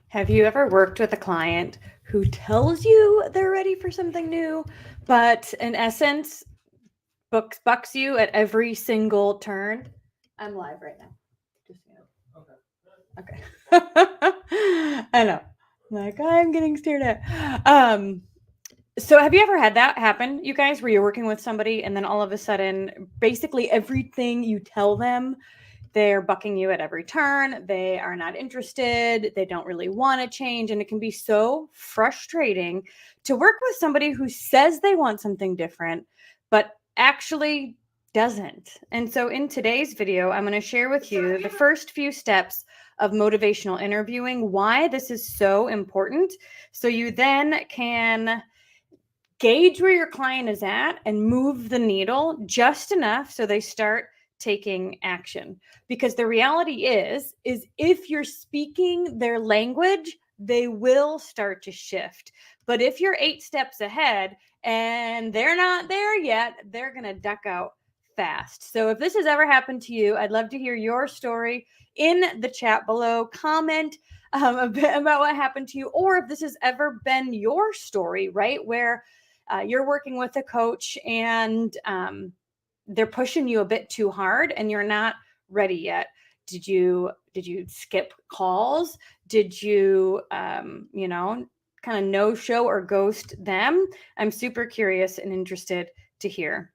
Have you ever worked with a client who tells you they're ready for something new, but in essence, bucks you at every single turn? I'm live right now. Just so you know. Okay. I know. Like, I'm getting stared at. So have you ever had that happen, you guys, where you're working with somebody and then all of a sudden, basically everything you tell them, they're bucking you at every turn. They are not interested. They don't really want to change. And it can be so frustrating to work with somebody who says they want something different, but actually doesn't. And so in today's video, I'm going to share with you the first few steps of motivational interviewing, why this is so important. So you then can gauge where your client is at and move the needle just enough so they start taking action. Because the reality is if you're speaking their language, they will start to shift. But if you're 8 steps ahead and they're not there yet, they're going to duck out fast. So if this has ever happened to you, I'd love to hear your story in the chat below. Comment a bit about what happened to you, or if this has ever been your story, right? Where you're working with a coach and they're pushing you a bit too hard and you're not ready yet. Did you skip calls? Did you kind of no show or ghost them? I'm super curious and interested to hear.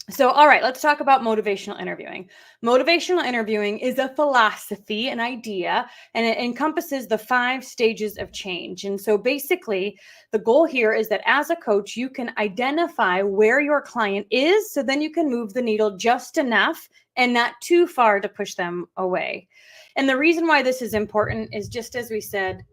So, all right, let's talk about motivational interviewing. Motivational interviewing is a philosophy, an idea, and it encompasses the 5 stages of change. And so basically, the goal here is that as a coach, you can identify where your client is, so then you can move the needle just enough and not too far to push them away. And the reason why this is important is, just as we said,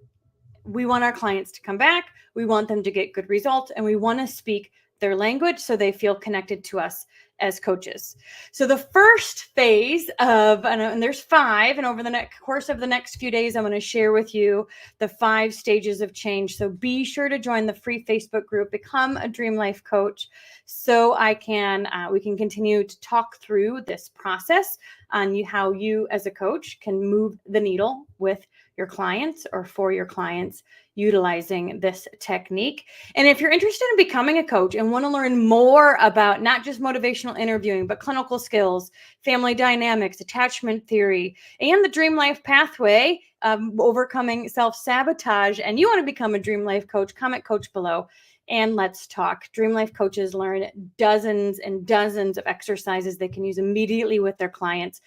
we want our clients to come back, we want them to get good results, and we want to speak their language so they feel connected to us as coaches. So the first phase of, and there's 5, and over the course of the next few days, I'm going to share with you the 5 stages of change. So be sure to join the free Facebook group, Become a Dream Life Coach, so we can continue to talk through this process on how you as a coach can move the needle with your clients or for your clients utilizing this technique. And if you're interested in becoming a coach and want to learn more about not just motivational interviewing, but clinical skills, family dynamics, attachment theory, and the dream life pathway, overcoming self-sabotage, and you want to become a dream life coach, comment coach below and let's talk. Dream Life coaches learn dozens and dozens of exercises they can use immediately with their clients,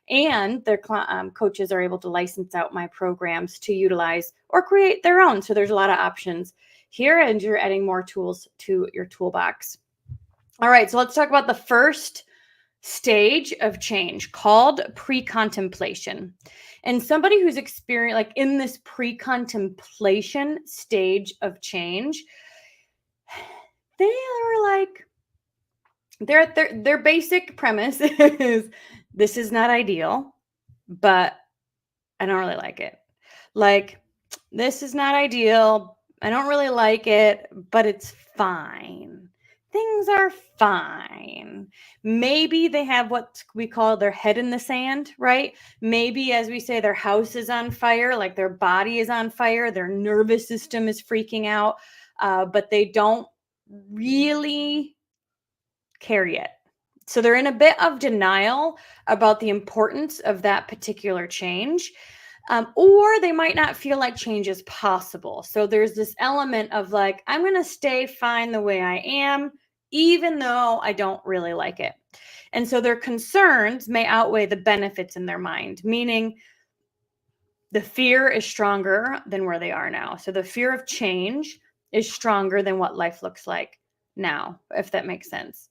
and their coaches are able to license out my programs to utilize or create their own. So there's a lot of options here, and you're adding more tools to your toolbox. All right, so let's talk about the first stage of change, called pre-contemplation. And somebody who's experienced, like in this pre-contemplation stage of change, they are like, their basic premise is, this is not ideal, but I don't really like it. Like, this is not ideal, I don't really like it, but it's fine. Things are fine. Maybe they have what we call their head in the sand, right? Maybe, as we say, their house is on fire, like their body is on fire, their nervous system is freaking out, but they don't really care yet. So they're in a bit of denial about the importance of that particular change. Or they might not feel like change is possible. So there's this element of like, I'm going to stay fine the way I am, even though I don't really like it. And so their concerns may outweigh the benefits in their mind, meaning the fear is stronger than where they are now. So the fear of change is stronger than what life looks like now, if that makes sense.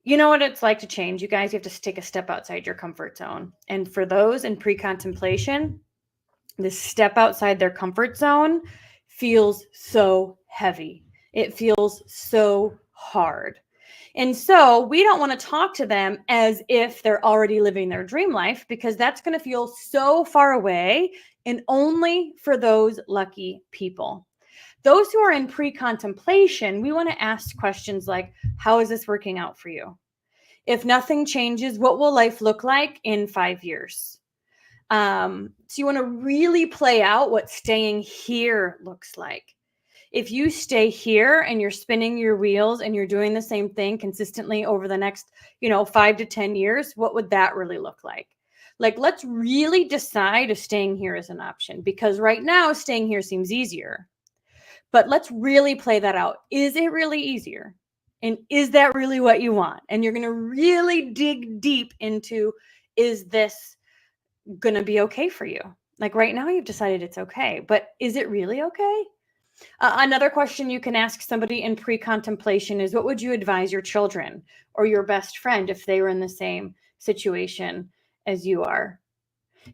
You know what it's like to change, you guys. You have to take a step outside your comfort zone. And for those in pre-contemplation, this step outside their comfort zone feels so heavy. It feels so hard. And so we don't want to talk to them as if they're already living their dream life, because that's going to feel so far away and only for those lucky people. Those who are in pre-contemplation, we want to ask questions like, how is this working out for you? If nothing changes, what will life look like in 5 years? So you want to really play out what staying here looks like. If you stay here and you're spinning your wheels and you're doing the same thing consistently over the next, 5 to 10 years, what would that really look like? Like, let's really decide if staying here is an option, because right now staying here seems easier. But let's really play that out. Is it really easier? And is that really what you want? And you're going to really dig deep into, is this going to be okay for you? Like right now, you've decided it's okay, but is it really okay? Another question you can ask somebody in pre-contemplation is, what would you advise your children or your best friend if they were in the same situation as you are?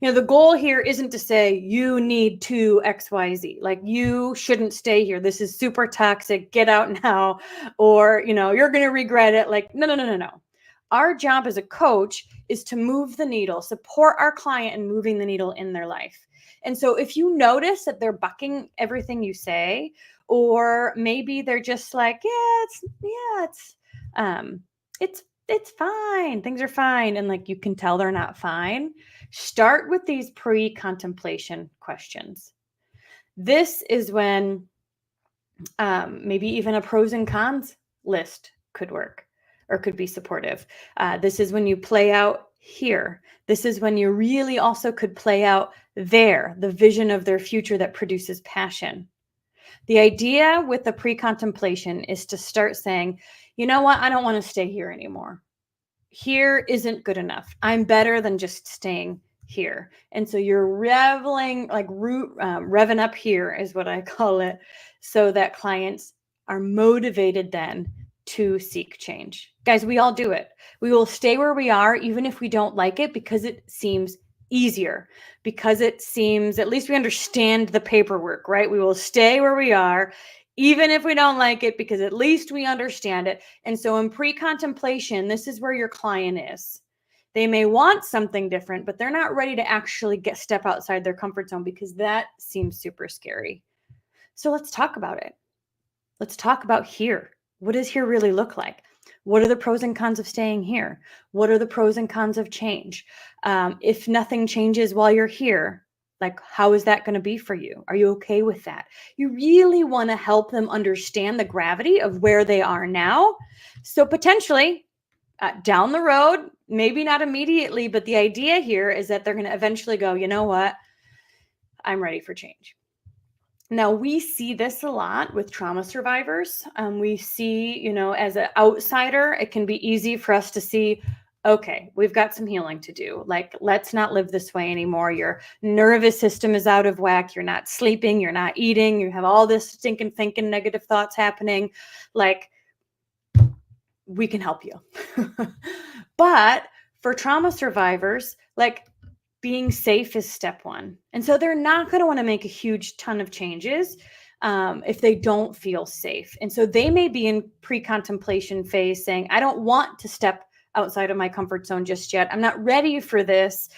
The goal here isn't to say you need to XYZ. Like, you shouldn't stay here. This is super toxic. Get out now. Or, you're going to regret it. Like, no, no, no, no, no. Our job as a coach is to move the needle, support our client in moving the needle in their life. And so if you notice that they're bucking everything you say, or maybe they're just like, it's fine. Things are fine. And like, you can tell they're not fine. Start with these pre-contemplation questions. This is when maybe even a pros and cons list could work or could be supportive. This is when you play out here. This is when you really also could play out there, the vision of their future that produces passion. The idea with the pre-contemplation is to start saying, you know what, I don't want to stay here anymore. Here isn't good enough. I'm better than just staying here. And so you're revving up here is what I call it, so that clients are motivated then to seek change. Guys, we all do it. We will stay where we are, even if we don't like it, because it seems easier, because it seems, at least we understand the paperwork, right? We will stay where we are, even if we don't like it, because at least we understand it. And so in pre-contemplation, this is where your client is. They may want something different, but they're not ready to actually step outside their comfort zone, because that seems super scary. So let's talk about it. Let's talk about here. What does here really look like? What are the pros and cons of staying here? What are the pros and cons of change? If nothing changes while you're here, like, how is that going to be for you? Are you okay with that? You really want to help them understand the gravity of where they are now. So potentially down the road, maybe not immediately, but the idea here is that they're going to eventually go, you know what? I'm ready for change. Now, we see this a lot with trauma survivors. We see, as an outsider, it can be easy for us to see, okay, we've got some healing to do. Like, let's not live this way anymore. Your nervous system is out of whack. You're not sleeping. You're not eating. You have all this stinking thinking, negative thoughts happening. Like, we can help you. But for trauma survivors, like, being safe is step one. And so they're not going to want to make a huge ton of changes if they don't feel safe. And so they may be in pre-contemplation phase saying, I don't want to step outside of my comfort zone just yet. I'm not ready for this,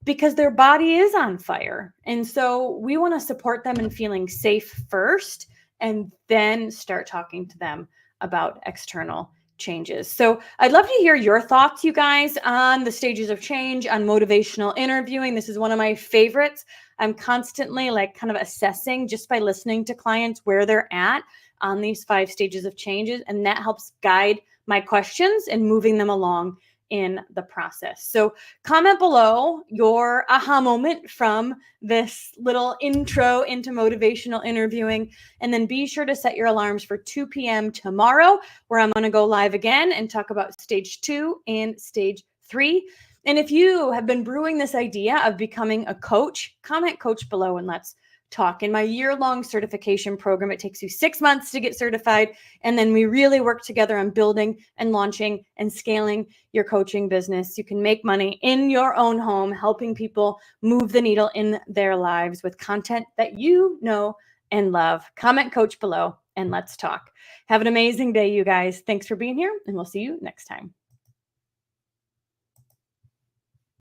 because their body is on fire. And so we want to support them in feeling safe first, and then start talking to them about external changes. So I'd love to hear your thoughts, you guys, on the stages of change, on motivational interviewing. This is one of my favorites. I'm constantly kind of assessing, just by listening to clients, where they're at on these 5 stages of changes. And that helps guide my questions and moving them along in the process. So comment below your aha moment from this little intro into motivational interviewing, and then be sure to set your alarms for 2 p.m. tomorrow, where I'm going to go live again and talk about stage 2 and stage 3. And if you have been brewing this idea of becoming a coach, comment coach below and let's talk. In my year-long certification program, it takes you 6 months to get certified. And then we really work together on building and launching and scaling your coaching business. You can make money in your own home, helping people move the needle in their lives with content that you know and love. Comment coach below and let's talk. Have an amazing day, you guys. Thanks for being here, and we'll see you next time.